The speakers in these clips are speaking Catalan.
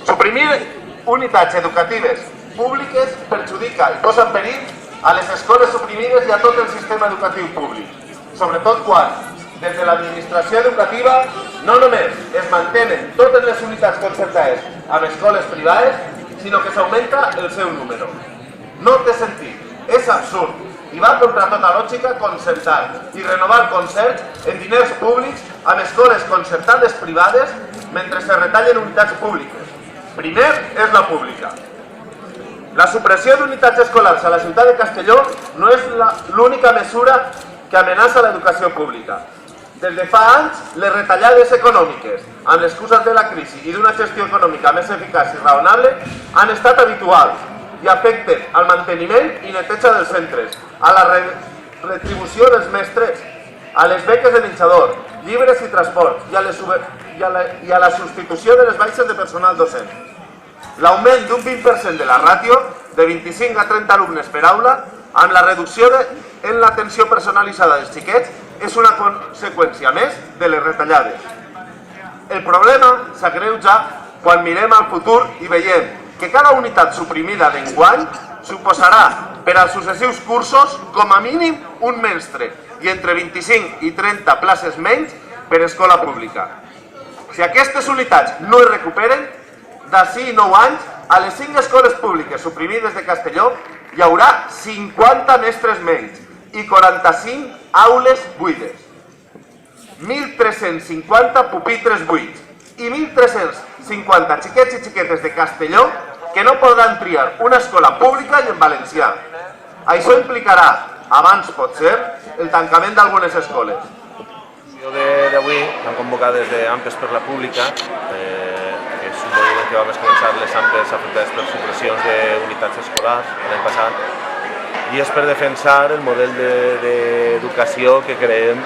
Suprimir unitats educatives públiques perjudica i posa en perill a les escoles suprimides i a tot el sistema educatiu públic, sobretot quan, des de l'administració educativa, no només es mantenen totes les unitats concertades amb escoles privades, sinó que s'augmenta el seu número. No té sentit, és absurd i va contra tota lògica concertar i renovar concerts en diners públics amb escoles concertades privades mentre se retallen unitats públiques. Primer és la pública. La supressió d'unitats escolars a la ciutat de Castelló no és l'única mesura que amenaça l'educació pública. Des de fa anys, les retallades econòmiques, amb l'excusa de la crisi i d'una gestió econòmica més eficaç i raonable, han estat habituals i afecten al manteniment i neteja dels centres, a la retribució dels mestres, a les beques de menjador, llibres i transports i a la substitució de les baixes de personal docent. L'augment d'un 20% de la ràtio, de 25 a 30 alumnes per aula, amb la reducció en l'atenció personalitzada dels xiquets, és una conseqüència més de les retallades. El problema s'agreuja quan mirem al futur i veiem que cada unitat suprimida d'enguany suposarà per als successius cursos com a mínim un mestre i entre 25 i 30 places menys per escola pública. Si aquestes unitats no es recuperen, d'ací 9 anys, a les 5 escoles públiques suprimides de Castelló hi haurà 50 mestres menys i 45 aules buides, 1.350 pupitres buits i 1.350 xiquets i xiquetes de Castelló que no podran triar una escola pública i en valencià. Això implicarà, abans pot ser, el tancament d'algunes escoles. D'avui han convocat des d'Ampes per la Pública, que és un moviment que va començar les Ampes afectades per supressions d'unitats escolars l'any passat, i és per defensar el model d'educació que creiem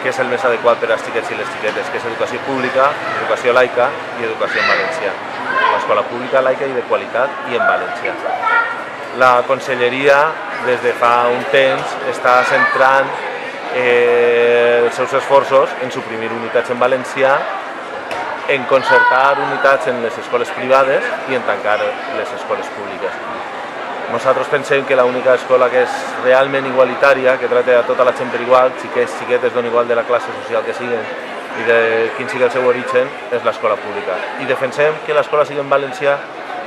que és el més adequat per als xiquets i les xiquetes, que és educació pública, educació laica i educació en valencià. L'escola pública, laica i de qualitat i en valencià. La Conselleria, des de fa un temps, està centrant els seus esforços en suprimir unitats en valencià, en concertar unitats en les escoles privades i en tancar les escoles públiques. Nosaltres pensem que l'única escola que és realment igualitària, que tracta a tota la gent per igual, xiquets, xiquetes, don igual de la classe social que siguin i de quin sigui el seu origen, és l'escola pública. I defensem que l'escola sigui en valencià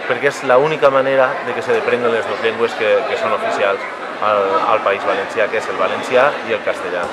perquè és l'única manera de que se deprenguen les dues llengües que són oficials al País Valencià, que és el valencià i el castellà.